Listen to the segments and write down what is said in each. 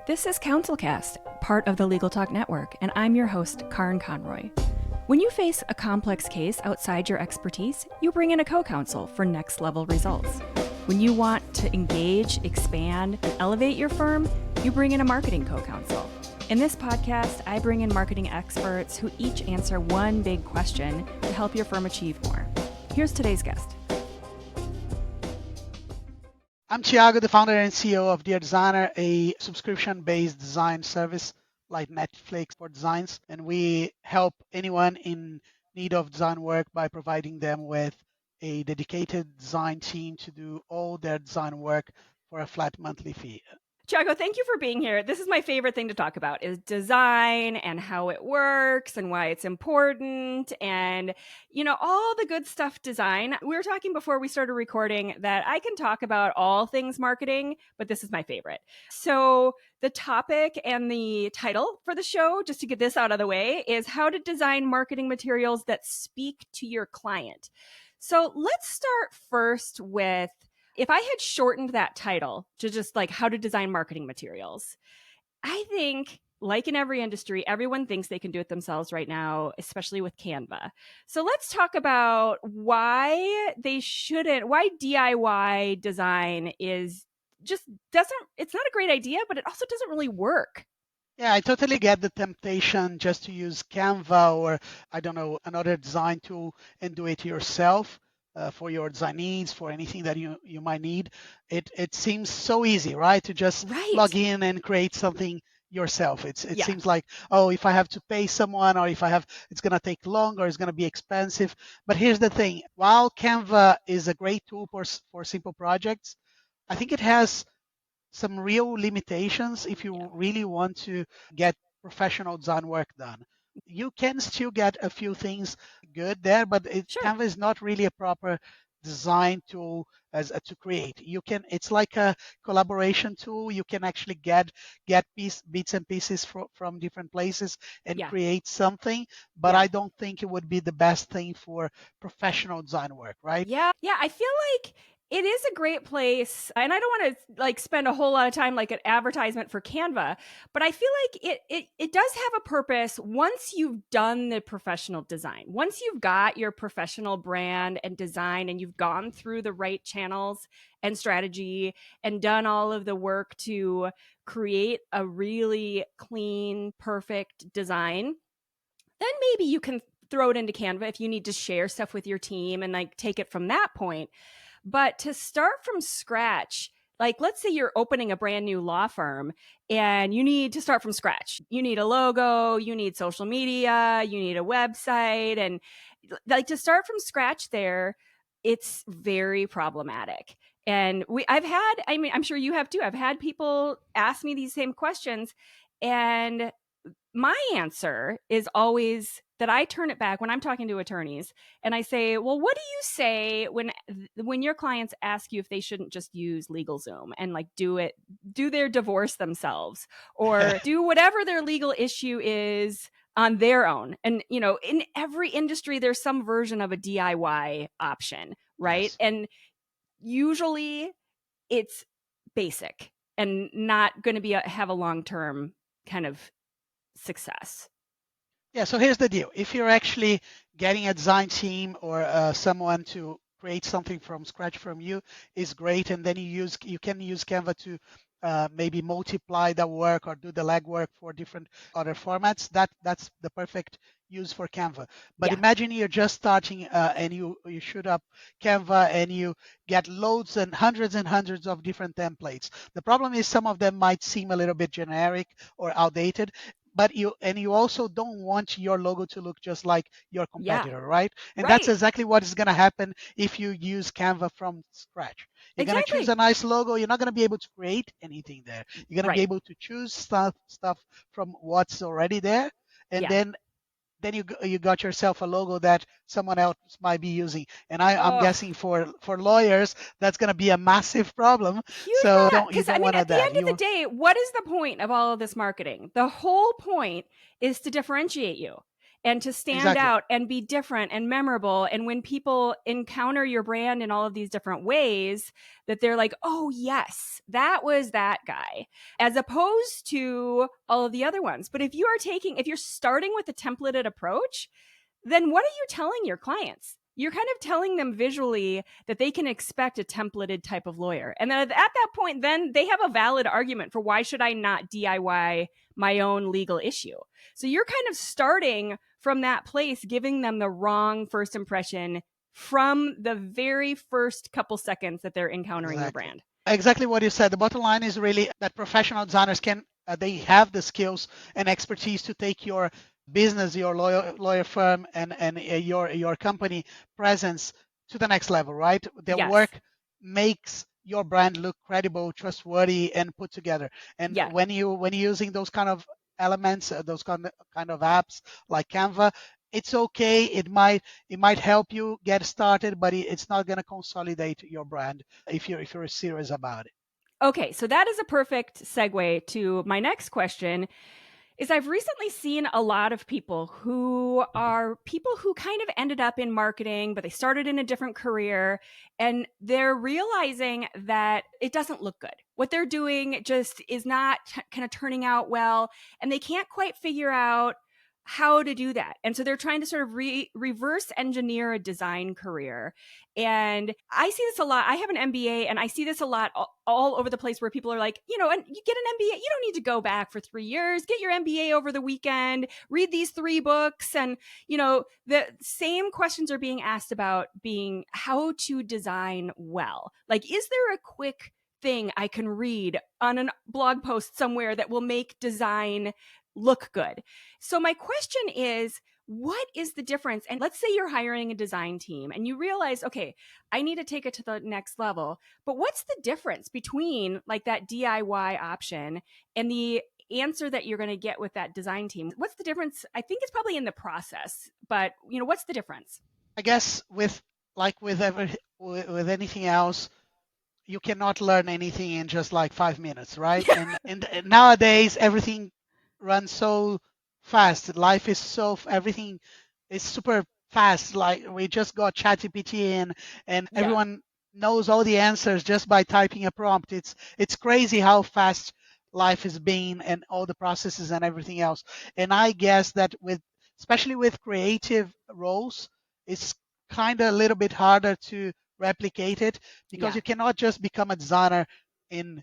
This is Counselcast, part of the Legal Talk Network, and I'm your host, Karin Conroy. When you face a complex case outside your expertise, you bring in a co-counsel for next-level results. When you want to engage, expand, and elevate your firm, you bring in a marketing co-counsel. In this podcast, I bring in marketing experts who each answer one big question to help your firm achieve more. Here's today's guest. I'm Thiago, the founder and CEO of Dear Designer, a subscription-based design service like Netflix for designs. And we help anyone in need of design work by providing them with a dedicated design team to do all their design work for a flat monthly fee. Thiago, thank you for being here. This is my favorite thing to talk about is design and how it works and why it's important and, all the good stuff design. We were talking before we started recording that I can talk about all things marketing, but this is my favorite. So the topic and the title for the show, just to get this out of the way, is how to design marketing materials that speak to your client. So let's start first with, if I had shortened that title to just like how to design marketing materials, I think, like in every industry, everyone thinks they can do it themselves right now, especially with Canva. So let's talk about why DIY design it's not a great idea, but it also doesn't really work. Yeah, I totally get the temptation just to use Canva or, I don't know, another design tool and do it yourself. For your design needs, for anything that you might need. It seems so easy, right? To just log in and create something yourself. It seems like, oh, if I have to pay someone or it's going to take long or it's going to be expensive. But here's the thing. While Canva is a great tool for simple projects, I think it has some real limitations if you really want to get professional design work done. You can still get a few things good there, but Canva is not really a proper design tool to create. It's like a collaboration tool. You can actually get bits and pieces from different places and create something, but I don't think it would be the best thing for professional design work, right? Yeah, I feel like it is a great place, and I don't want to spend a whole lot of time like an advertisement for Canva, but I feel like it does have a purpose once you've done the professional design. Once you've got your professional brand and design and you've gone through the right channels and strategy and done all of the work to create a really clean, perfect design, then maybe you can throw it into Canva if you need to share stuff with your team and take it from that point. But to start from scratch, let's say you're opening a brand new law firm and you need to start from scratch. You need a logo, you need social media, you need a website. And to start from scratch there, it's very problematic. And I'm sure you have too. I've had people ask me these same questions, and my answer is always that I turn it back when I'm talking to attorneys and I say, well, what do you say when your clients ask you if they shouldn't just use LegalZoom and do their divorce themselves or do whatever their legal issue is on their own? And, in every industry, there's some version of a DIY option, right? Yes. And usually it's basic and not going to have a long-term kind of success. Yeah, so here's the deal. If you're actually getting a design team or someone to create something from scratch from you is great, and then you can use Canva to maybe multiply the work or do the legwork for different other formats. That's the perfect use for Canva. But imagine you're just starting and you shoot up Canva and you get loads and hundreds of different templates. The problem is some of them might seem a little bit generic or outdated. But you also don't want your logo to look just like your competitor, right? And that's exactly what is going to happen if you use Canva from scratch. You're going to choose a nice logo. You're not going to be able to create anything there. You're going to be able to choose stuff from what's already there, and then you got yourself a logo that someone else might be using. And I'm guessing for lawyers, that's going to be a massive problem. So you don't want that. At the end of the day, what is the point of all of this marketing? The whole point is to differentiate you. and to stand Exactly. out and be different and memorable. And when people encounter your brand in all of these different ways, that they're like, oh, yes, that was that guy, as opposed to all of the other ones. But if you're starting with a templated approach, then what are you telling your clients? You're kind of telling them visually that they can expect a templated type of lawyer. And then at that point, then they have a valid argument for why should I not DIY my own legal issue. So you're kind of starting from that place, giving them the wrong first impression from the very first couple seconds that they're encountering your Exactly. brand. Exactly what you said. The bottom line is really that professional designers can they have the skills and expertise to take your business, your lawyer firm, and your company presence to the next level, right? Their Yes. work makes your brand look credible, trustworthy, and put together. And Yeah. when you're using those kind of elements, those kind of apps like Canva, it's okay. It might help you get started, but it's not going to consolidate your brand if you're serious about it. Okay, so that is a perfect segue to my next question. Is I've recently seen a lot of people who are people who kind of ended up in marketing, but they started in a different career, and they're realizing that it doesn't look good. What they're doing just is not kind of turning out well, and they can't quite figure out how to do that. And so they're trying to sort of reverse engineer a design career. And I see this a lot. I have an MBA, and I see this a lot all over the place where people are like, and you get an MBA, you don't need to go back for 3 years, get your MBA over the weekend, read these 3 books. And, the same questions are being asked about being how to design well. Like, is there a quick thing I can read on a blog post somewhere that will make design look good? So my question is, what is the difference? And let's say you're hiring a design team and you realize, okay, I need to take it to the next level. But what's the difference between like that DIY option and the answer that you're going to get with that design team? What's the difference? I think it's probably in the process, but what's the difference? I guess with anything else, you cannot learn anything in just like 5 minutes, right? And nowadays everything runs so fast. Life is everything is super fast. Like we just got ChatGPT in, and Yeah. everyone knows all the answers just by typing a prompt. It's crazy how fast life has been and all the processes and everything else. And I guess that especially with creative roles, it's kind of a little bit harder to replicate it because Yeah. you cannot just become a designer in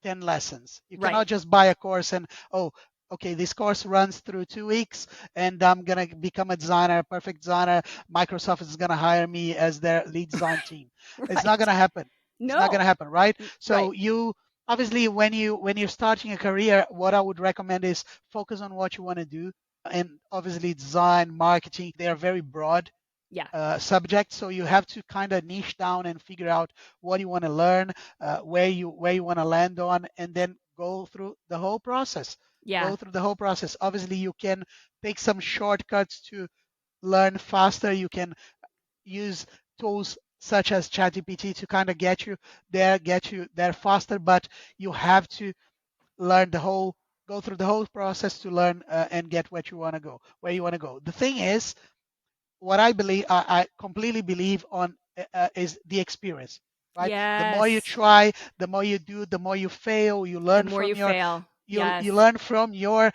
10 lessons. You Right. cannot just buy a course and, oh, okay, this course runs through 2 weeks and I'm going to become a designer, a perfect designer. Microsoft is going to hire me as their lead design team. It's not going Right. to happen. It's not going to No. happen, right? Right. So you obviously when you're starting a career, what I would recommend is focus on what you want to do. And obviously design, marketing, they are very broad Yeah. subject. So you have to kind of niche down and figure out what you want to learn, where you want to land on, and then go through the whole process. Yeah. Go through the whole process. Obviously, you can take some shortcuts to learn faster. You can use tools such as ChatGPT to kind of get you there faster. But you have to learn go through the whole process to learn and get where you want to go. The thing is, what I completely believe on is the experience, right? The more you Yes. try, the more you do, the more you fail, you The learn more from you fail. you Yes. learn from your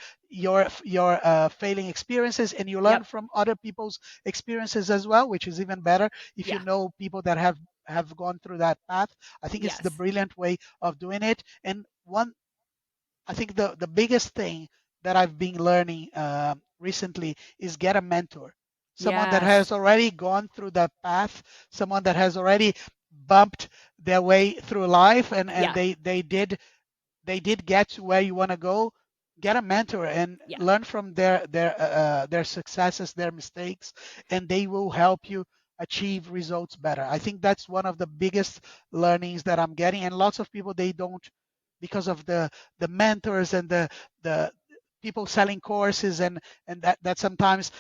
failing experiences, and you learn Yep. from other people's experiences as well, which is even better if you Yeah. know people that have gone through that path. I think it's the Yes. brilliant way of doing it. And I think the biggest thing that I've been learning recently is get a mentor, someone that Yes. has already gone through that path, someone that has already bumped their way through life, and Yeah. they did get to where you want to go. Get a mentor and Yeah. learn from their successes, their mistakes, and they will help you achieve results better. I think that's one of the biggest learnings that I'm getting, and lots of people they don't, because of the mentors and the people selling courses, and that sometimes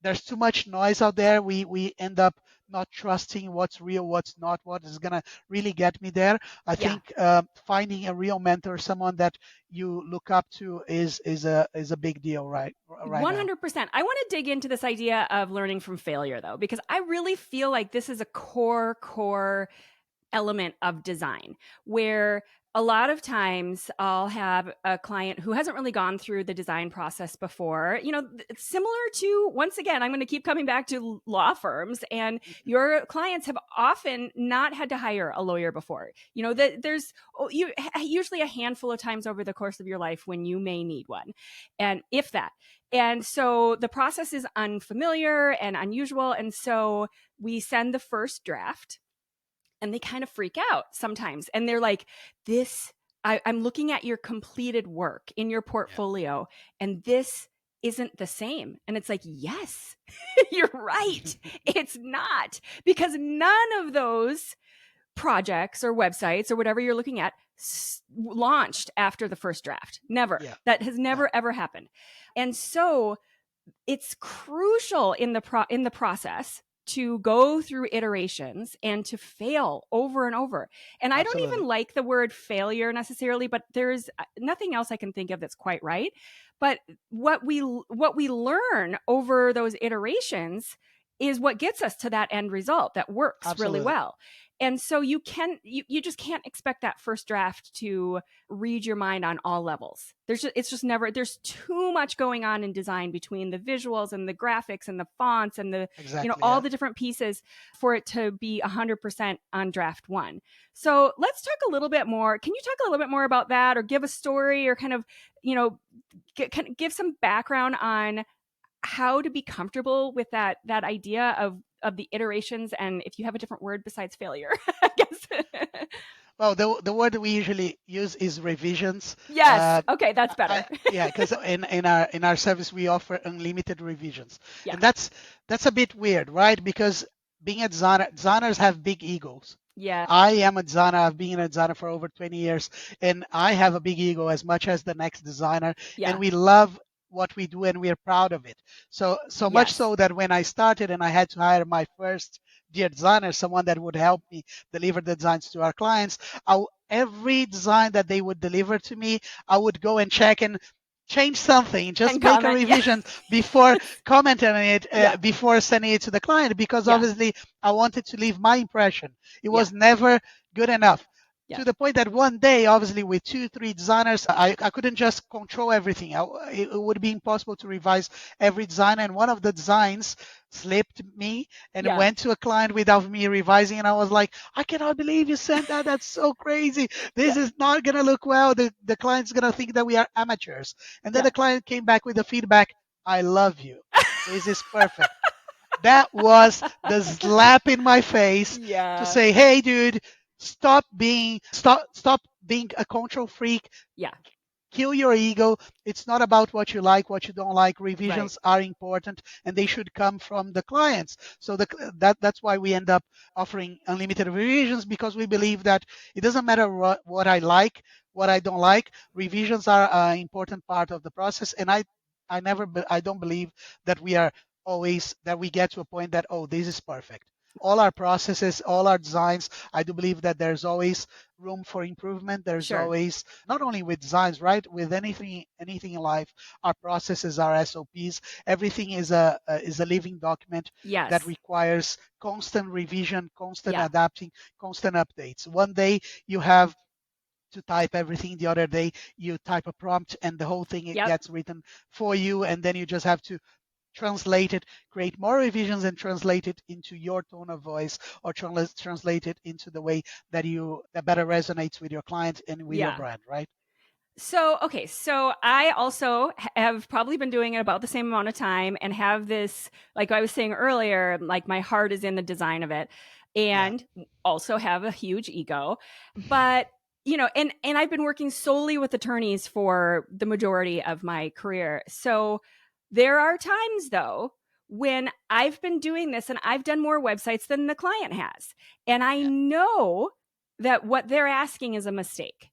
there's too much noise out there. We end up not trusting what's real, what's not, what is gonna really get me there. I Yeah. think finding a real mentor, someone that you look up to, is a big deal right now. 100%. I want to dig into this idea of learning from failure, though, because I really feel like this is a core element of design where a lot of times I'll have a client who hasn't really gone through the design process before. It's similar to, once again, I'm going to keep coming back to law firms, and your clients have often not had to hire a lawyer before. There's usually a handful of times over the course of your life when you may need one, and if that. And so the process is unfamiliar and unusual. And so we send the first draft, and they kind of freak out sometimes. And they're like, I'm looking at your completed work in your Yeah. portfolio, and this isn't the same. And it's like, yes, you're right. It's not, because none of those projects or websites or whatever you're looking at launched after the first draft. Never. Yeah. That has No. never, ever happened. And so it's crucial in the process to go through iterations and to fail over and over. And I don't Absolutely. even like the word failure necessarily, but there's nothing else I can think of that's quite right. But what we learn over those iterations is what gets us to that end result that works really Absolutely. well. And so you just can't expect that first draft to read your mind on all levels. It's just never, there's too much going on in design between the visuals and the graphics and the fonts and Exactly. all Yeah. the different pieces for it to be 100% on draft one. So let's talk a little bit more. Can you talk a little bit more about that, or give a story, or kind of, give some background on how to be comfortable with that idea of the iterations, and if you have a different word besides failure, I guess. Well, the word we usually use is revisions. Yes. Okay, that's better. Yeah, because in our service we offer unlimited revisions, Yeah. and that's a bit weird, right? Because being a designer, designers have big egos. Yeah. I am a designer. I've been a designer for over 20 years, and I have a big ego as much as the next designer. And Yeah. we love what we do, and we're proud of it. So much Yes. so that when I started and I had to hire my first dear designer, someone that would help me deliver the designs to our clients, every design that they would deliver to me, I would go and check and change something, just And make a comment. Yeah. revision before commenting on it, Yeah. before sending it to the client, because Yeah. obviously I wanted to leave my impression. It Yeah. was never good enough. Yeah. To the point that one day, obviously, with two, three designers, I couldn't just control everything. It would be impossible to revise every design. And one of the designs slipped me and Yeah. went to a client without me revising. And I was like, I cannot believe you sent that. That's so crazy. This Yeah. is not going to look well. The client's going to think that we are amateurs. And then Yeah. the client came back with the feedback, I love you. This is perfect. That was the slap in my face to Yeah. say, hey, dude, stop being a control freak. Yeah. Kill your ego. It's not about what you like, what you don't like. Right. Revisions are important, and they should come from the clients. So that's why we end up offering unlimited revisions, because we believe that it doesn't matter what I like, what I don't like. Revisions are an important part of the process, and I don't believe that we get to a point that, oh, this is perfect. All our processes, all our designs, I do believe that there's always room for improvement. There's Sure. always, not only with designs, right? With anything in life, our processes, our SOPs, everything is a living document that Yes. requires constant revision, constant Yeah. adapting, constant updates. One day you have to type everything. The other day you type a prompt and the whole thing, it Yep. gets written for you, and then you just have to translate it, create more revisions, and translate it into your tone of voice, or translate it into the way that better resonates with your client and with your Yeah. brand, right? So, okay. So I also have probably been doing it about the same amount of time, and have this, like I was saying earlier, like my heart is in the design of it, Yeah. and also have a huge ego. But, and I've been working solely with attorneys for the majority of my career. So there are times, though, when I've been doing this and I've done more websites than the client has. And I Yeah. know that what they're asking is a mistake.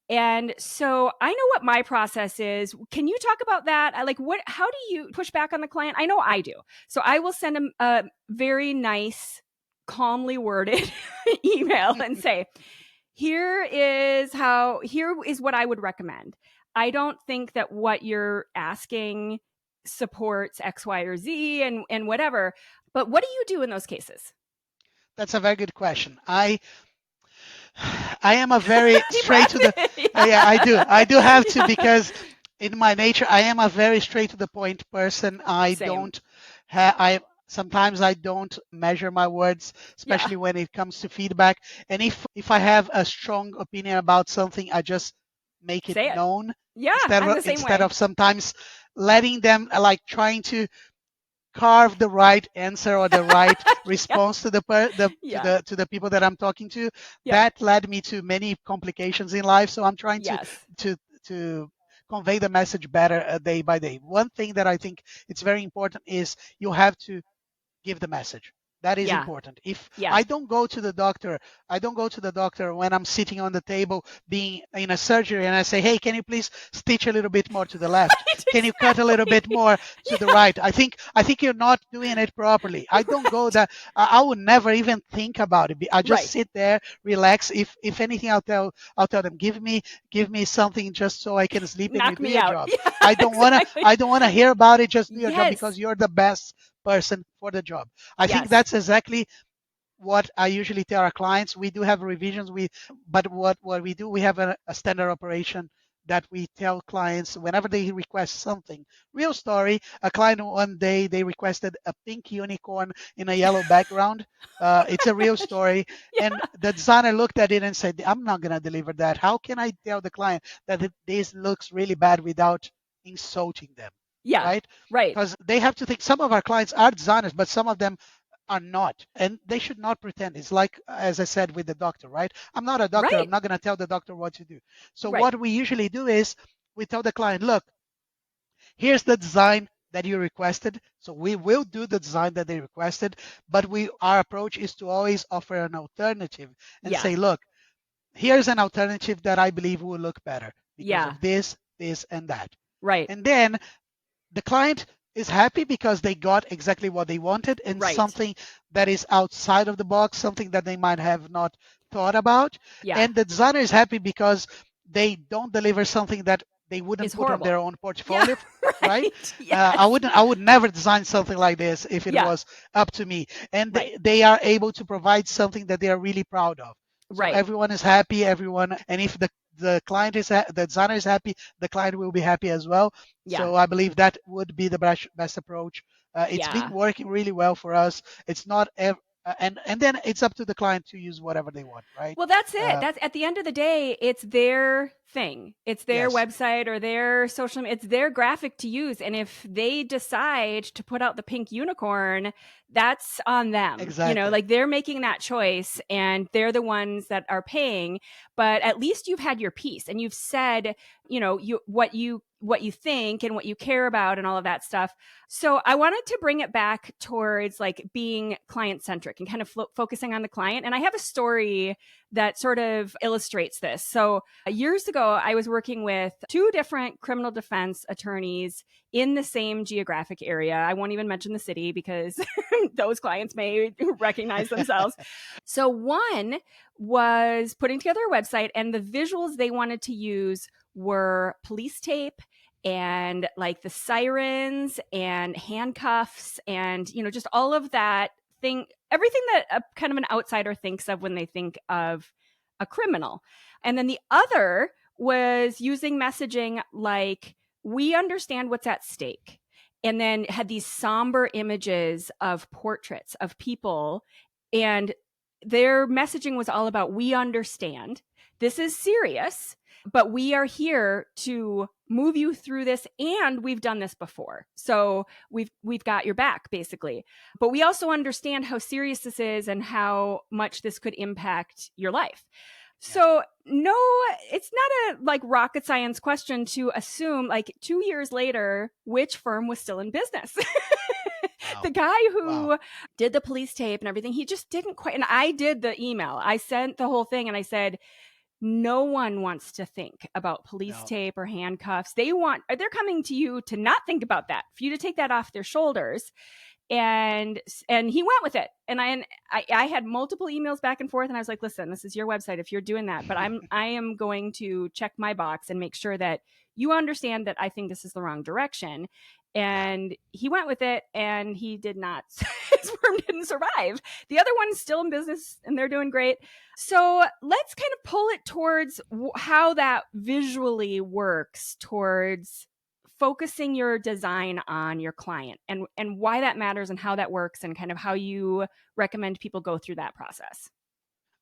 And so I know what my process is. Can you talk about that? How do you push back on the client? I know I do. So I will send them a very nice calmly worded email and say, here is what I would recommend. I don't think that what you're asking supports X, Y, or Z and whatever. But what do you do in those cases? That's a very good question. I am a very Deep straight breath. to the yeah, Yeah. I do have to, because in my nature I am a very straight to the point person. I Same. don't I sometimes I don't measure my words, Yeah. especially when it comes to feedback. And if I have a strong opinion about something, I just make it Say it. known, Yeah, I'm the same instead way. of sometimes letting them like trying to carve the right answer or the right Yeah. response to Yeah. to the people that I'm talking to. Yep. That led me to many complications in life. So I'm trying Yes. to convey the message better day by day. One thing that I think it's very important is you have to give the message. That is Yeah. important. If Yeah. I don't go to the doctor, I don't go to the doctor when I'm sitting on the table being in a surgery and I say, hey, can you please stitch a little bit more to the left? Right. Can you cut a little bit Exactly. more to the Yeah. right? I think you're not doing it properly. I don't go Right. that I would never even think about it. I just Right. sit there, relax. If anything, I'll tell them, give me something just so I can sleep and you Knock do me your out. job. Yeah. Exactly. I don't wanna hear about it, just do your job Yes. because you're the best person for the job. I think Yes. that's exactly what I usually tell our clients. We do have revisions, but what we do, we have a standard operation that we tell clients whenever they request something. Real story, a client one day they requested a pink unicorn in a yellow background. It's a real story. And Yeah. the designer looked at it and said, I'm not going to deliver that. How can I tell the client that this looks really bad without insulting them? Yeah. Right? Right. Because they have to think some of our clients are designers, but some of them are not, and they should not pretend. It's like, as I said with the doctor, right? I'm not a doctor. I'm Right. not going to tell the doctor what to do. So Right. what we usually do is we tell the client, look, here's the design that you requested. So we will do the design that they requested, but our approach is to always offer an alternative and Yeah. say, look, here's an alternative that I believe will look better because Yeah. of this, this, and that. Right. And then the client is happy because they got exactly what they wanted and Right. something that is outside of the box, something that they might have not thought about. Yeah. And the designer is happy because they don't deliver something that they wouldn't Is put on their horrible. own Yeah. portfolio, right? Right. Yes. I would never design something like this if it Yeah. was up to me. And Right. they are able to provide something that they are really proud of. So Right. everyone is happy, and if the client the designer is happy, the client will be happy as well. Yeah. So I believe that would be the best approach. It's been Yeah. working really well for us. It's not and then it's up to the client to use whatever they want, right? Well, that's it. Uh, That's at the end of the day, it's their thing. It's their yes, website or their social media. It's their graphic to use. And if they decide to put out the pink unicorn, that's on them. You know, exactly. like they're making that choice and they're the ones that are paying. But at least you've had your piece and you've said, what you think and what you care about and all of that stuff. So I wanted to bring it back towards like being client centric and kind of focusing on the client. And I have a story that sort of illustrates this. So, years ago, I was working with two different criminal defense attorneys in the same geographic area. I won't even mention the city because those clients may recognize themselves. So, one was putting together a website, and the visuals they wanted to use were police tape and like the sirens and handcuffs and just all of that thing, everything that a kind of an outsider thinks of when they think of a criminal. And then the other was using messaging like, we understand what's at stake. And then had these somber images of portraits of people. And their messaging was all about, we understand this is serious, but we are here to move you through this, and we've done this before, so we've got your back basically, but we also understand how serious this is and how much this could impact your life. Yeah. So no, it's not a like rocket science question to assume like 2 years later which firm was still in business. The Wow. guy Wow. who did the police tape and everything, he just didn't quite. And I did the email, I sent the whole thing and I said, no one wants to think about police No. tape or handcuffs. They're coming to you to not think about that, for you to take that off their shoulders. and he went with it. And I had multiple emails back and forth, and I was like, listen, this is your website if you're doing that, but I am going to check my box and make sure that you understand that I think this is the wrong direction. Yeah. And he went with it, and he did not. His firm didn't survive. The other one's still in business, and they're doing great. So let's kind of pull it towards how that visually works towards focusing your design on your client, and why that matters and how that works, and kind of how you recommend people go through that process.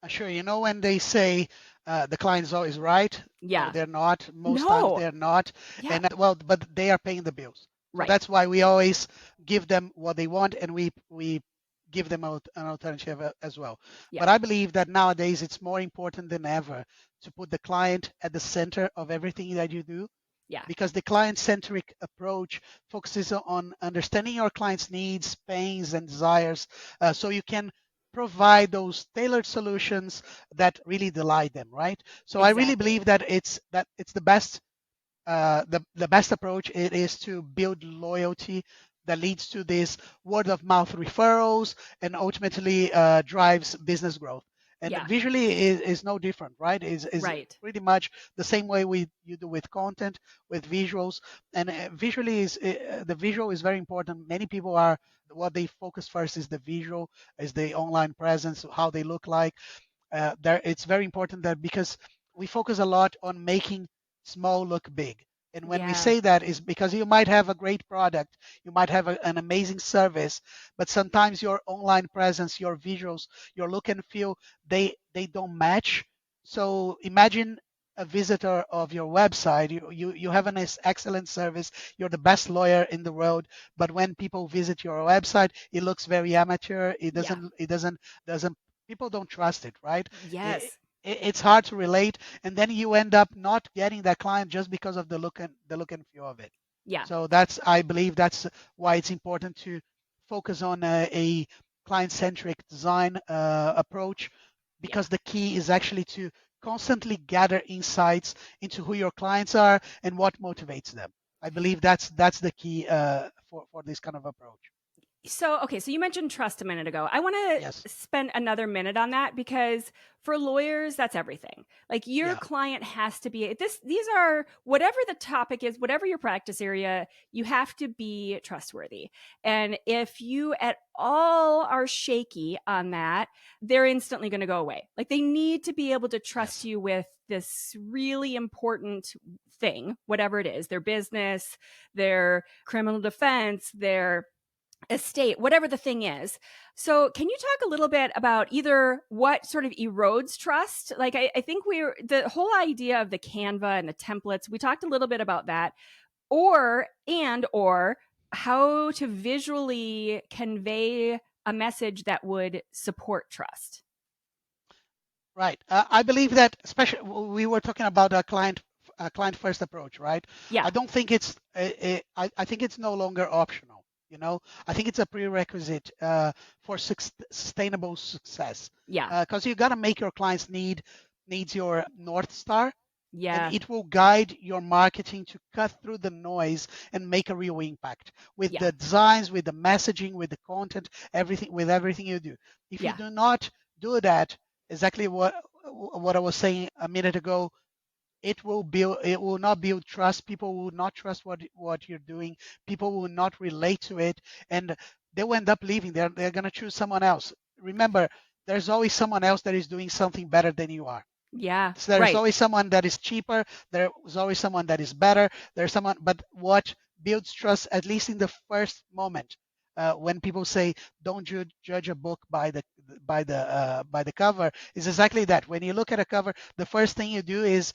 Sure. You know, when they say the client is always right, no, Yeah. they're not. Most times No. they're not. Yeah. And well, but they are paying the bills. So Right. that's why we always give them what they want, and we give them an alternative as well. Yeah. But I believe that nowadays it's more important than ever to put the client at the center of everything that you do, Yeah. because the client-centric approach focuses on understanding your client's needs, pains, and desires, so you can provide those tailored solutions that really delight them, right? So I really Exactly. believe that it's the best approach. It is to build loyalty that leads to this word of mouth referrals and ultimately drives business growth. And Yeah. visually is no different, right? Is Right. pretty much the same way you do with content, with visuals. And visually the visual is very important. Many people are what they focus first is the visual, is the online presence, how they look like. There it's very important that because we focus a lot on making small look big. And when we Yeah. say that is because you might have a great product, you might have an amazing service, but sometimes your online presence, your visuals, your look and feel, they don't match. So imagine a visitor of your website. You have an excellent service. You're the best lawyer in the world, but when people visit your website, it looks very amateur. It Yeah. doesn't people don't trust it, right? It, Yes. it's hard to relate, and then you end up not getting that client just because of the look and feel of it. Yeah. So I believe that's why it's important to focus on a client-centric design approach, Yeah. because the key is actually to constantly gather insights into who your clients are and what motivates them. I believe that's the key for this kind of approach. So, okay, so you mentioned trust a minute ago. I want Yes. to spend another minute on that, because for lawyers, that's everything. Like, your Yeah. client has to be these are, whatever the topic is, whatever your practice area, you have to be trustworthy. And if you at all are shaky on that, they're instantly going to go away. Like, they need to be able to trust Yes. you with this really important thing, whatever it is, their business, their criminal defense, their estate, whatever the thing is. So, can you talk a little bit about either what sort of erodes trust? Like, I think the whole idea of the Canva and the templates, we talked a little bit about that, or how to visually convey a message that would support trust. Right. I believe that, especially we were talking about a client first approach, right? Yeah. I don't think I think it's no longer optional. You know, I think it's a prerequisite for sustainable success, Yeah. because you got to make your clients needs your north star, and Yeah. it will guide your marketing to cut through the noise and make a real impact with Yeah. the designs, with the messaging, with the content, everything you do. If you Yeah. do not do that, exactly what I was saying a minute ago, it will not build trust. People will not trust what you're doing. People will not relate to it, and they will end up leaving. They're going to choose someone else. Remember, there's always someone else that is doing something better than you are. Yeah. So there's Right. always someone that is cheaper. There's always someone that is better. There's someone, but what builds trust, at least in the first moment, when people say don't judge a book by the cover, is exactly that. When you look at a cover, the first thing you do is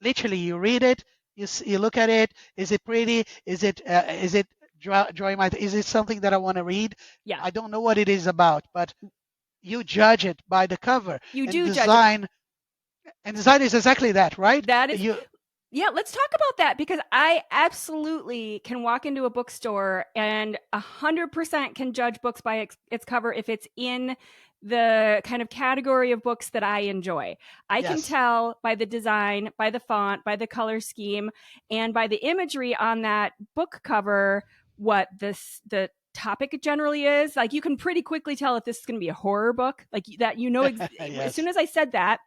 literally you read it, you look at it. Is it pretty? Is it drawing my? Is it something that I want to read? Yeah. I don't know what it is about, but you judge it by the cover. You And do judge it. design is exactly that, right? That is, You yeah, let's talk about that, because I absolutely can walk into a bookstore and 100% can judge books by its cover if it's in the kind of category of books that I enjoy. I can yes, tell by the design, by the font, by the color scheme, and by the imagery on that book cover what the topic generally is. Like you can pretty quickly tell if this is going to be a horror book, like that, as soon Yes, as I said that,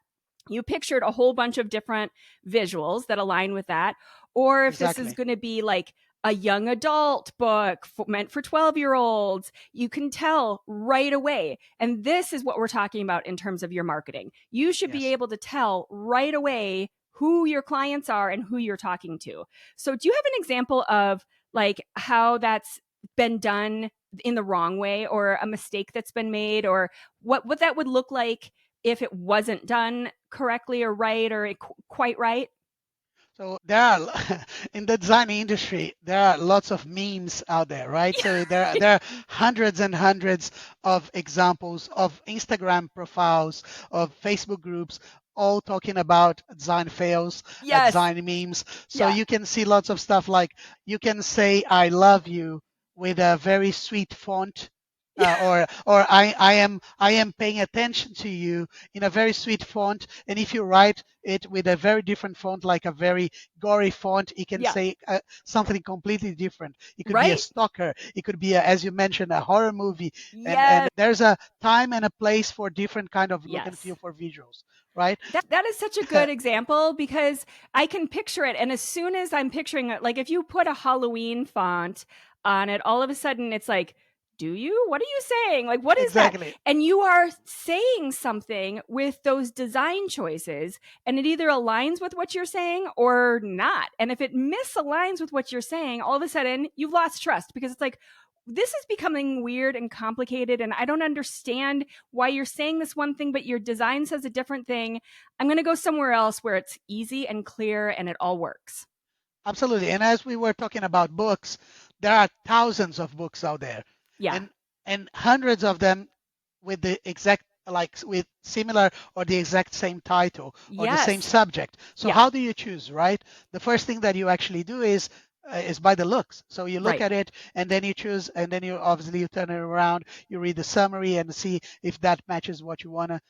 you pictured a whole bunch of different visuals that align with that. Or if this is exactly. going to be like a young adult book meant for 12-year-olds, you can tell right away. And this is what we're talking about in terms of your marketing. You should be Yes. able to tell right away who your clients are and who you're talking to. So, do you have an example of like how that's been done in the wrong way, or a mistake that's been made, or what that would look like if it wasn't done correctly or right, or quite right? So there are in the design industry, there are lots of memes out there, right? So there are hundreds and hundreds of examples of Instagram profiles, of Facebook groups, all talking about design fails, Yes. design memes. So Yeah. you can see lots of stuff like you can say "I love you" with a very sweet font. Or I am paying attention to you in a very sweet font, and if you write it with a very different font, like a very gory font, it can Yeah. say something completely different. It could be a Right. stalker. It could be, as you mentioned, a horror movie. And Yes. there's a time and a place for different kind of look and Yes. feel for visuals, right? That is such a good example because I can picture it. And as soon as I'm picturing it, like if you put a Halloween font on it, all of a sudden it's like, do you? What are you saying? Like, what is that? Exactly. And you are saying something with those design choices, and it either aligns with what you're saying or not. And if it misaligns with what you're saying, all of a sudden you've lost trust because it's like, this is becoming weird and complicated, and I don't understand why you're saying this one thing, but your design says a different thing. I'm going to go somewhere else where it's easy and clear and it all works. Absolutely. And as we were talking about books, there are thousands of books out there, Yeah. and hundreds of them with the exact, like, with similar or the exact same title or the same Yes. subject. So Yeah. how do you choose, right? The first thing that you actually do is by the looks. So you look Right. at it and then you choose, and then you obviously you turn it around, you read the summary and see if that matches what you wanna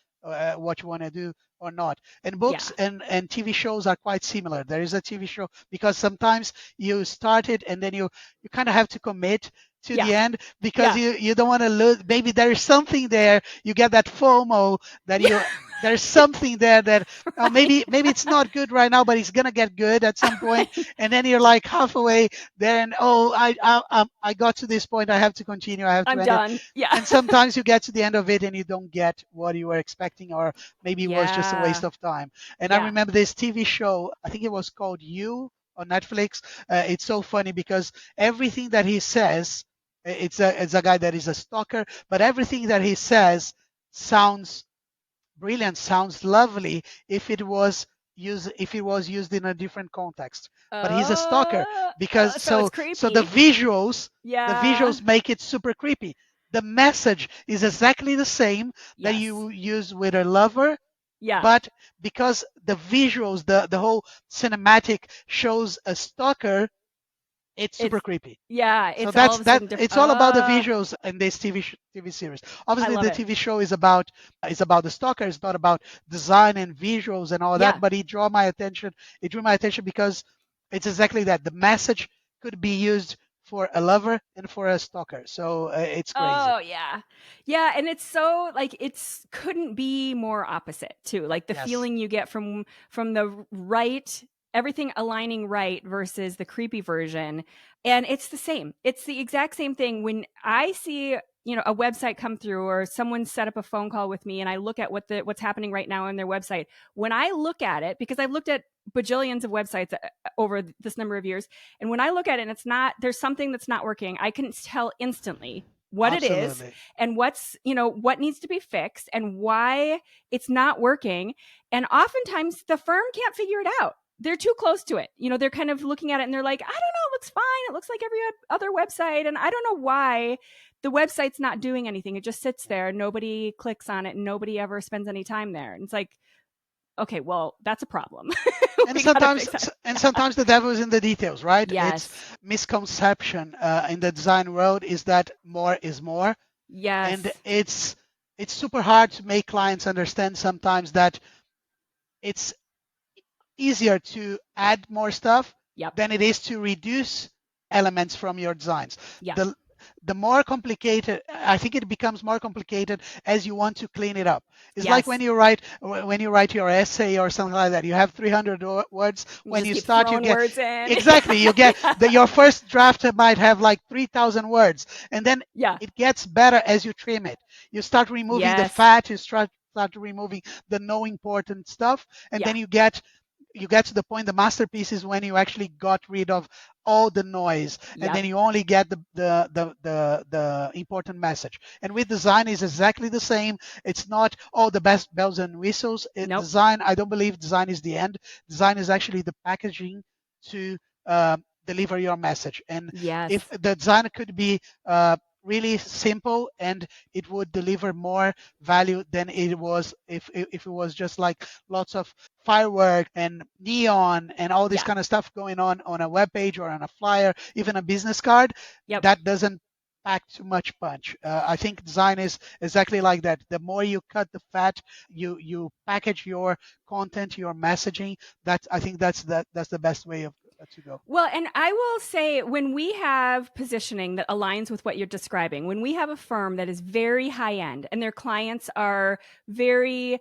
do or not. And Yeah. books and TV shows are quite similar. There is a TV show because sometimes you start it and then you kind of have to commit to Yeah. the end because Yeah. you don't want to lose. Maybe there is something there. You get that FOMO that Yeah. there's something there that Right. maybe it's not good right now, but it's gonna get good at some point. Right. And then you're like halfway there, and oh, I got to this point. I have to continue. I have to I'm end it. done. Yeah. And sometimes you get to the end of it and you don't get what you were expecting, or maybe it was just a waste Yeah. of time. And I Yeah. remember this TV show, I think it was called You on Netflix. It's so funny because everything that he says, it's a guy that is a stalker, but everything that he says sounds brilliant, sounds lovely if it was used in a different context. But he's a stalker because So it's so the creepy. Yeah. visuals make it super creepy. The message is exactly the same that Yes. you use with a lover, Yeah. but because the visuals, the whole cinematic shows a stalker, it's super It's creepy. yeah, So it's all of a that sudden different. it's all about the visuals in this TV series. I Obviously, love the it. TV show is about the stalker. It's not about design and visuals and all that. Yeah. But it drew my attention. It drew my attention because it's exactly that. The message could be used for a lover and for a stalker. So it's crazy. Oh yeah. Yeah, and it's so like it's couldn't be more opposite too. Like the Yes, feeling you get from the right, everything aligning right versus the creepy version. And it's the same. It's the exact same thing when I see, a website come through or someone set up a phone call with me and I look at what's happening right now on their website. When I look at it, because I've looked at bajillions of websites over this number of years, and when I look at it and it's not, there's something that's not working, I can tell instantly what it is absolutely. and what needs to be fixed and why it's not working. And oftentimes the firm can't figure it out. They're too close to it. They're kind of looking at it and they're like, I don't know, it looks fine. It looks like every other website. And I don't know why the website's not doing anything. It just sits there. Nobody clicks on it and nobody ever spends any time there. And it's like, okay, well, that's a problem. And We got to sometimes fix that. and sometimes the devil is in the details, right? It's Yes. misconception in the design world is that more is more, and Yes. it's super hard to make clients understand sometimes that it's easier to add more stuff Yep. than it is to reduce elements from your designs. Yeah. The the more complicated, I think it becomes more complicated as you want to clean it up. It's like Yes. when you write your essay or something like that. You have 300 words. You When just you keep start, you throwing get words in. exactly you get Yeah. your first draft might have like 3,000 words, and then Yeah. it gets better as you trim it. You start removing the Yes. fat. You start removing the no important stuff, and Yeah. then you get to the point. The masterpiece is when you actually got rid of all the noise, and then Yep. you only get the important message. And with design is exactly the same. It's not all the best bells and whistles. Nope. Design, I don't believe design is the end. Design is actually the packaging to deliver your message. And if Yes. the design could be really simple, and it would deliver more value than it was if it was just like lots of firework and neon and all this Yeah. kind of stuff going on a web page or on a flyer, even a business card. Yep. That doesn't pack too much punch. I think design is exactly like that. The more you cut the fat, you package your content, your messaging. I think that's the best way of to go. Well, and I will say when we have positioning that aligns with what you're describing, when we have a firm that is very high end and their clients are very,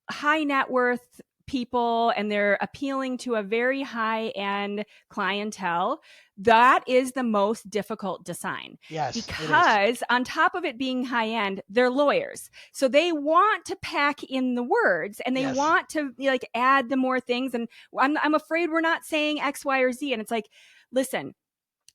high net worth people and they're appealing to a very high end clientele, that is the most difficult design Yes, it is. because on top of it being high end, they're lawyers. So they want to pack in the words and they Yes. want to like add the more things. And I'm afraid we're not saying X, Y, or Z. And it's like, listen,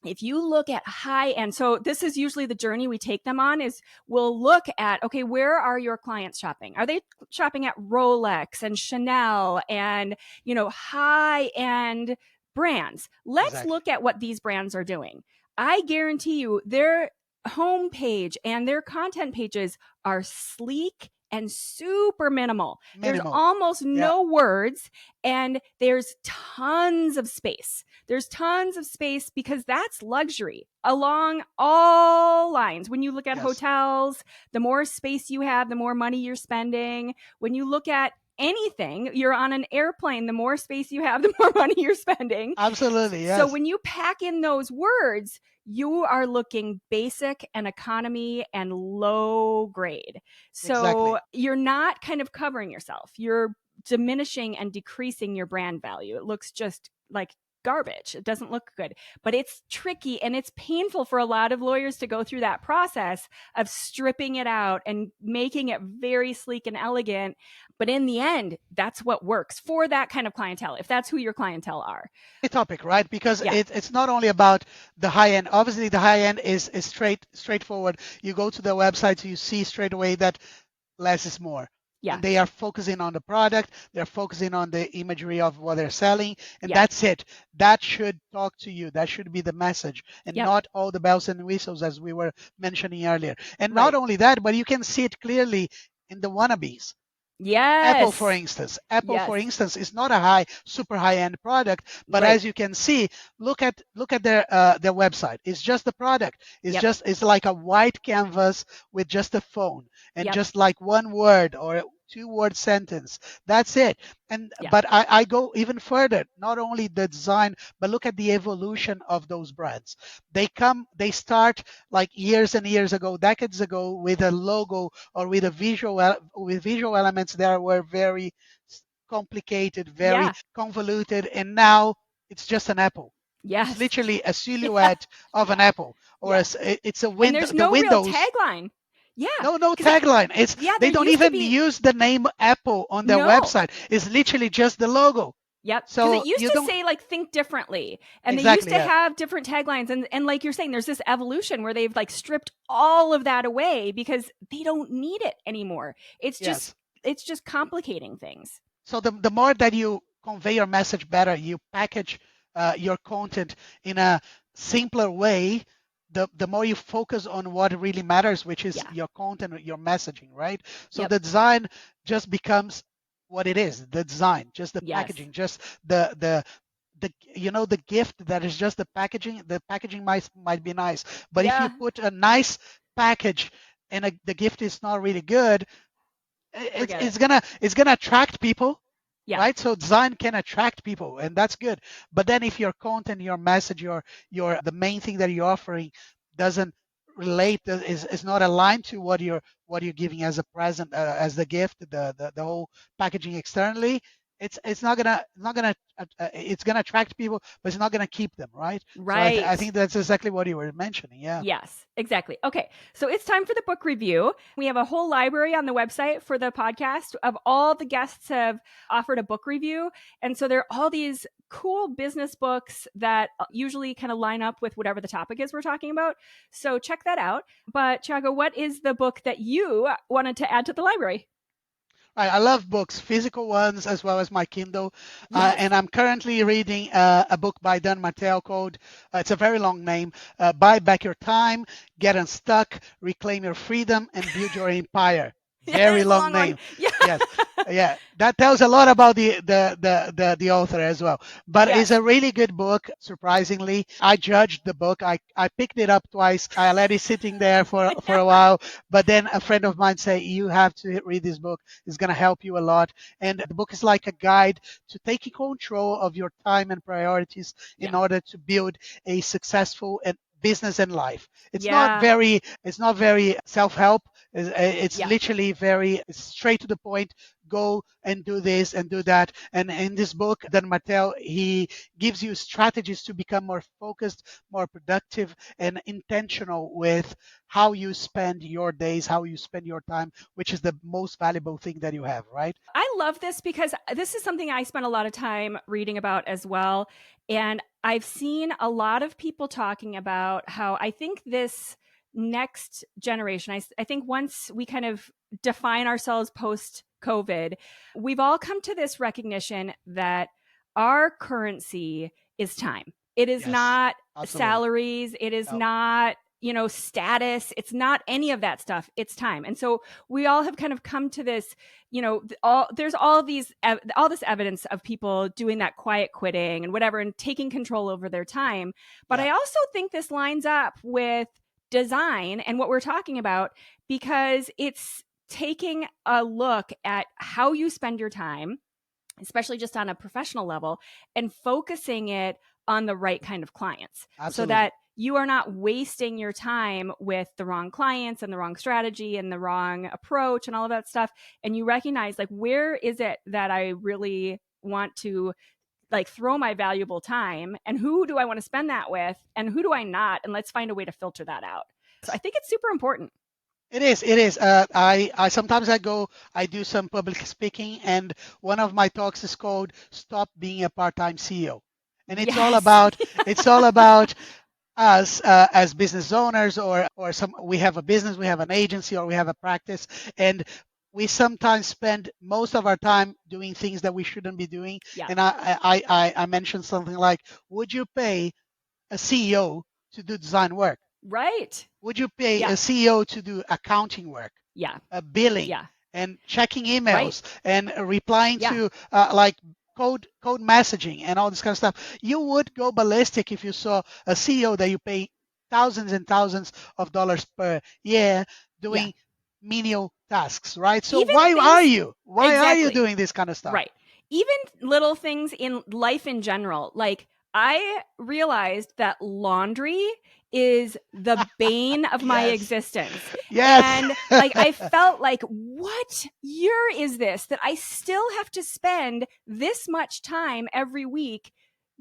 if you look at high end, so this is usually the journey we take them on is we'll look at, okay, where are your clients shopping? Are they shopping at Rolex and Chanel and, high end brands? Let's Exactly. look at what these brands are doing. I guarantee you their homepage and their content pages are sleek and super minimal. There's Minimal. almost Yeah. no words and there's tons of space. There's tons of space because that's luxury along all lines. When you look at Yes. hotels, the more space you have, the more money you're spending. When you look at anything, you're on an airplane, the more space you have, the more money you're spending. Absolutely. So Yes. when you pack in those words, you are looking basic and economy and low grade. So Exactly. you're not kind of covering yourself. You're diminishing and decreasing your brand value. It looks just like garbage. It doesn't look good, but it's tricky and it's painful for a lot of lawyers to go through that process of stripping it out and making it very sleek and elegant. But in the end, that's what works for that kind of clientele, if that's who your clientele are. Topic, right? Because Yeah. it's not only about the high end. Obviously, the high end is straightforward. You go to the website, you see straight away that less is more. Yeah. And they are focusing on the product, they're focusing on the imagery of what they're selling, and Yeah. that's it. That should talk to you. That should be the message, and Yep. not all the bells and whistles as we were mentioning earlier. And not Right. only that, but you can see it clearly in the wannabes. Yes. Apple, Yes. for instance, is not a super high end product, but Right. as you can see, look at their website. It's just the product. Yep. It's like a white canvas with just a phone and Yep. just like one word or a two-word sentence. That's it. And Yeah. but I go even further. Not only the design, but look at the evolution of those brands. They start like years and years ago, decades ago, with a logo or with with visual elements that were very complicated, very Yeah. convoluted, and now it's just an apple. It's Yes. literally a Yeah. silhouette of an Yeah. apple, or Yeah. it's a And window. there's The no real windows. tagline. Yeah. No Because tagline. It's yeah, they there don't used to even be use the name Apple on their no. website. It's literally just the logo. Yep. Because it So used you to don't say like think differently. And they used exactly. to Yeah. have different taglines. And like you're saying, there's this evolution where they've like stripped all of that away because they don't need it anymore. Yes. It's just complicating things. So the more that you convey your message better, you package your content in a simpler way, the more you focus on what really matters, which is Yeah. your content, your messaging, right? So Yep. the design just becomes what it is, the design, just the Yes. packaging, just the gift that is just the packaging. The packaging might be nice, but if you Yeah. put a nice package and the gift is not really good, Forget it. it's gonna attract people, Yeah. right? So design can attract people, and that's good. But then if your content, your message, your the main thing that you're offering doesn't relate, is not aligned to what you're giving as a present, as the gift, the whole packaging externally, it's not gonna it's gonna attract people, but it's not gonna keep them, right? So I Right. think that's exactly what you were mentioning. Yeah. Yes, exactly. Okay, so it's time for the book review. We have a whole library on the website for the podcast of all the guests have offered a book review. And so there are all these cool business books that usually kind of line up with whatever the topic is we're talking about. So check that out. But Thiago, what is the book that you wanted to add to the library? I love books, physical ones as well as my Kindle. Yes. And I'm currently reading a book by Dan Martell called, it's a very long name, Buy Back Your Time, Get Unstuck, Reclaim Your Freedom, and Build Your Empire. Yeah, Very it's a long long one. name. Yeah. Yes. Yeah, that tells a lot about the author as well. But it's Yes. a really good book, surprisingly. I judged the book. I picked it up twice. I let it sitting there for a while. But then a friend of mine said, you have to read this book. It's going to help you a lot. And the book is like a guide to taking control of your time and priorities in Yeah. order to build a successful and business and life. Yeah. It's not very self-help. It's Yeah. literally very straight to the point. Go and do this and do that. And in this book, Dan Martell, he gives you strategies to become more focused, more productive, and intentional with how you spend your days, how you spend your time, which is the most valuable thing that you have, right? I love this because this is something I spent a lot of time reading about as well. And I've seen a lot of people talking about how I think this next generation, I think once we kind of define ourselves post COVID, we've all come to this recognition that our currency is time. It is Yes, not absolutely. salaries. It is No, not, status. It's not any of that stuff. It's time. And so we all have kind of come to this, there's all this evidence of people doing that quiet quitting and whatever and taking control over their time. But yeah, I also think this lines up with design and what we're talking about because it's taking a look at how you spend your time, especially just on a professional level, and focusing it on the right kind of clients so absolutely. that you are not wasting your time with the wrong clients and the wrong strategy and the wrong approach and all of that stuff. And you recognize, like, where is it that I really want to like throw my valuable time, and who do I want to spend that with and who do I not, and let's find a way to filter that out. So I think it's super important. It is. It is. I sometimes I do some public speaking, and one of my talks is called "Stop Being a Part-Time CEO," and Yes. it's all about us as business owners, or some we have a business, we have an agency, or we have a practice, and we sometimes spend most of our time doing things that we shouldn't be doing. Yeah. And I mentioned something like, would you pay a CEO to do design work? Right. Would you pay Yeah. a CEO to do accounting work, Yeah. billing, Yeah. and checking Right. emails and replying Yeah. to like code messaging and all this kind of stuff? You would go ballistic if you saw a CEO that you pay thousands and thousands of dollars per year Yeah. doing menial tasks, right? So Even why are things, you? Why are you exactly. doing this kind of stuff? Right. Even little things in life in general. Like, I realized that laundry is the bane of my Yes. existence. Yes. And like, I felt like, what year is this that I still have to spend this much time every week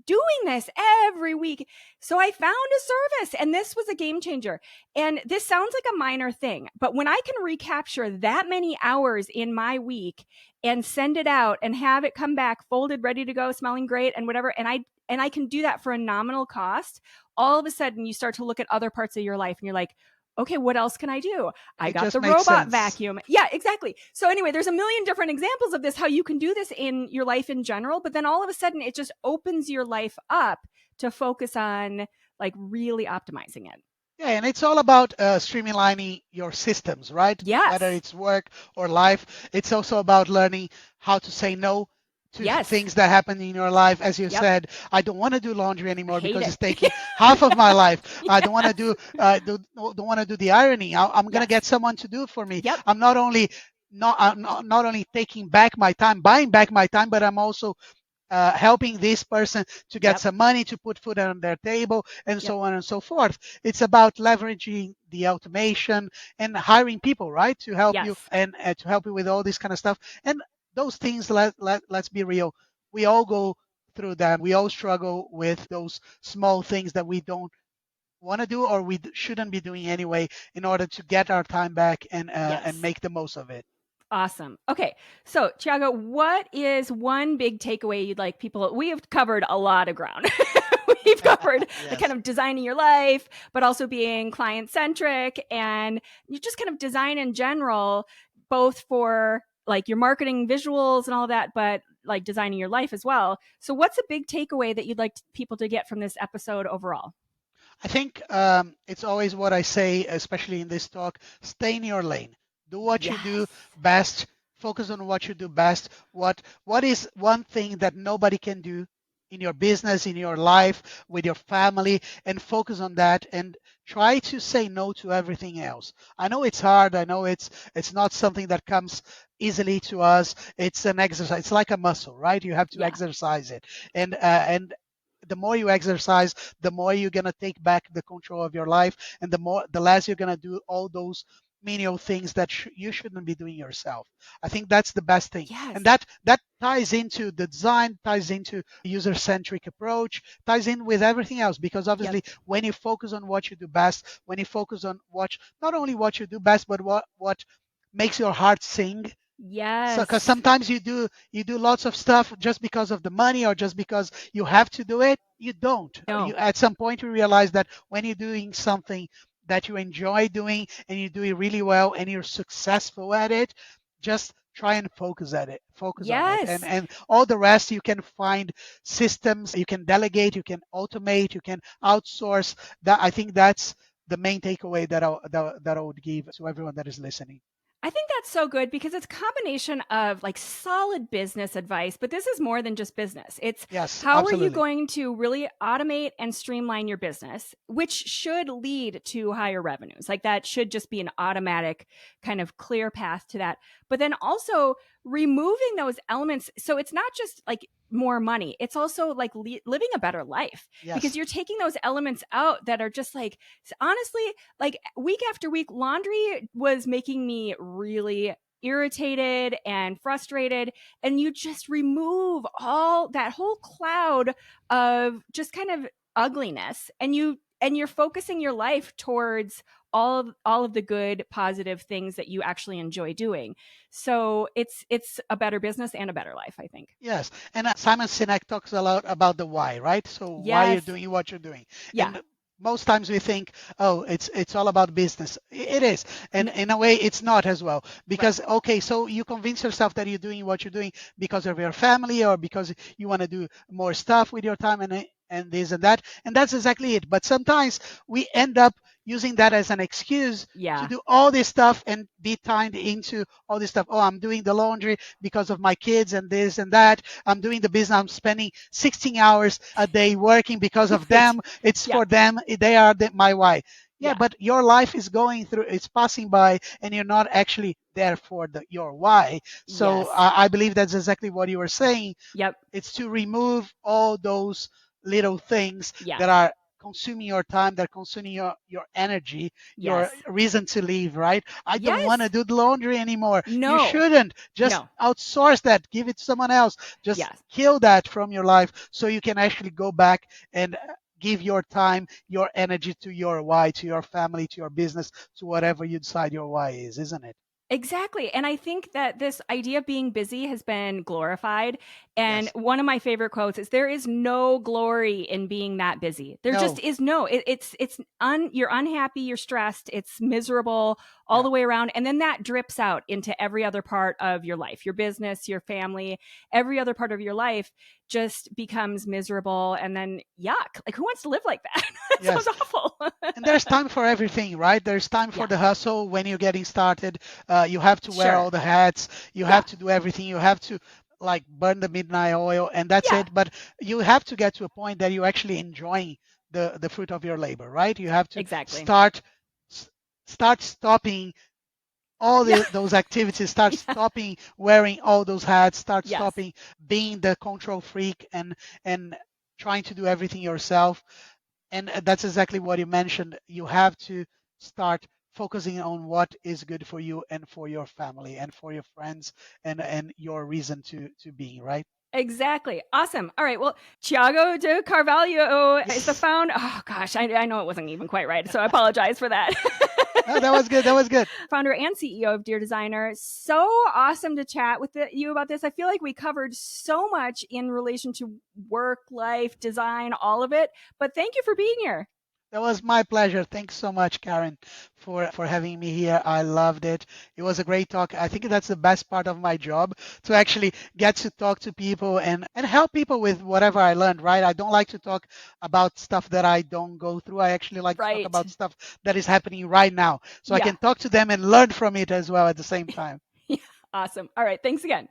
doing this every week? So I found a service, and this was a game changer. And this sounds like a minor thing, but when I can recapture that many hours in my week and send it out and have it come back folded, ready to go, smelling great and whatever, and I can do that for a nominal cost, all of a sudden you start to look at other parts of your life and you're like, okay, what else can I do? I It got just the makes robot sense. vacuum. Yeah, exactly. So anyway, there's a million different examples of this, how you can do this in your life in general, but then all of a sudden it just opens your life up to focus on like really optimizing it. Yeah, and it's all about streamlining your systems, right? Whether Yes. it's work or life, it's also about learning how to say no to Yes. things that happen in your life. As you Yep. said, I don't want to do laundry I anymore hate because it. it's taking half of my life. I don't want to Yes. don't want to do the ironing. I'm gonna Yes. get someone to do it for me. Yep. I'm not only taking back my time, buying back my time, but I'm also helping this person to get Yep. some money to put food on their table, and Yep. so on and so forth. It's about leveraging the automation and hiring people, right, to help you Yes. and to help you with all this kind of stuff. And those things, let's be real, we all go through them. We all struggle with those small things that we don't want to do or we shouldn't be doing anyway in order to get our time back and Yes. make the most of it. Awesome. Okay. So, Tiago, what is one big takeaway you'd like people? We have covered a lot of ground. We've covered the kind Yes. of designing your life, but also being client centric and you just kind of design in general, both for like your marketing visuals and all of that, but like designing your life as well. So, what's a big takeaway that you'd like people to get from this episode overall? I think it's always what I say, especially in this talk: stay in your lane. Do what you do Yes. best. Focus on what you do best. What is one thing that nobody can do in your business, in your life, with your family, and focus on that. And try to say no to everything else. I know it's hard. I know it's not something that comes easily to us. It's an exercise. It's like a muscle, right? You have to Yeah. exercise it, and the more you exercise, the more you're going to take back the control of your life, and the less you're going to do all those menial things that you shouldn't be doing yourself. I think that's the best thing, and Yes. that ties into the design, ties into user centric approach, ties in with everything else, because Yep. obviously when you focus on what you do best, when you focus on what not only what you do best, but what makes your heart sing. So, because Yes. sometimes you do lots of stuff just because of the money or just because you have to do it. You don't. You No. at some point you realize that when you're doing something that you enjoy doing and you do it really well and you're successful at it, just try and focus on it, and Yes. all the rest you can find systems, you can delegate, you can automate, you can outsource. That I think that's the main takeaway that I would give to everyone that is listening. I think that's so good because it's a combination of like solid business advice, but this is more than just business. It's Yes, how are you absolutely. going to really automate and streamline your business, which should lead to higher revenues. Like that should just be an automatic kind of clear path to that. But then also removing those elements. So it's not just like more money, it's also like living a better life because Yes. you're taking those elements out that are just like, honestly, like week after week, laundry was making me really irritated and frustrated. And you just remove all that whole cloud of just kind of ugliness and you're focusing your life towards all of the good positive things that you actually enjoy doing. So it's a better business and a better life, I think. Yes, and Simon Sinek talks a lot about the why, right? So why you're Yes. doing what you're doing, Yeah. and most times we think, oh, it's all about business. It is, and N- in a way, it's not as well. right. Because okay, so you convince yourself that you're doing what you're doing because of your family or because you want to do more stuff with your time and this and that, and that's exactly it. But sometimes we end up using that as an excuse to Yeah. do all this stuff and be tied into all this stuff. Oh, I'm doing the laundry because of my kids and this and that. I'm doing the business. I'm spending 16 hours a day working because of Right. them. It's Yeah. for them. They are my why. Yeah, Yeah. but your life is going through, it's passing by, and you're not actually there for your why. So Yes. I believe that's exactly what you were saying. Yep. It's to remove all those little things Yeah. that are consuming your time, that are consuming your energy, your Yes. reason to leave, right? I don't want to Yes. do the laundry anymore. You No. shouldn't. Just No. outsource that, give it to someone else. Just Yes. kill that from your life so you can actually go back and give your time, your energy to your why, to your family, to your business, to whatever you decide your why is, isn't it? Exactly. And I think that this idea of being busy has been glorified. And Yes. one of my favorite quotes is there is no glory in being that busy. There just No. is no. You're unhappy, you're stressed, it's miserable all Yeah. the way around. And then that drips out into every other part of your life, your business, your family, every other part of your life just becomes miserable. And then yuck. Like who wants to live like that? That sounds Yes. awful. And there's time for everything, right? There's time for Yeah. the hustle when you're getting started. You have to wear all Sure. the hats. You Yeah. have to do everything. You have to like burn the midnight oil, and that's Yeah. it. But you have to get to a point that you're actually enjoying the fruit of your labor, right? You have to Exactly. start stopping all Yeah. those activities, start stopping wearing all those hats, start Yes. stopping being the control freak and trying to do everything yourself. And that's exactly what you mentioned. You have to start focusing on what is good for you and for your family and for your friends and your reason to being, right? Exactly. Awesome. All right. Well, Thiago de Carvalho is the Yes. founder. Oh, gosh. I know it wasn't even quite right. So I apologize for that. No, that was good. That was good. Founder and CEO of Dear Designer. So awesome to chat with you about this. I feel like we covered so much in relation to work, life, design, all of it. But thank you for being here. That was my pleasure. Thanks so much, Karen, for having me here. I loved it. It was a great talk. I think that's the best part of my job, to actually get to talk to people and help people with whatever I learned, right? I don't like to talk about stuff that I don't go through. I actually like to talk Right. about stuff that is happening right now, so I Yeah. can talk to them and learn from it as well at the same time. Yeah. Awesome. All right. Thanks again.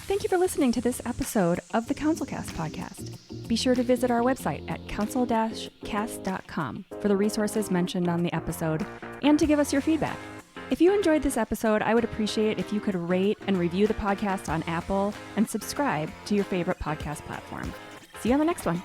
Thank you for listening to this episode of the CounselCast podcast. Be sure to visit our website at counsel-cast.com for the resources mentioned on the episode and to give us your feedback. If you enjoyed this episode, I would appreciate if you could rate and review the podcast on Apple and subscribe to your favorite podcast platform. See you on the next one.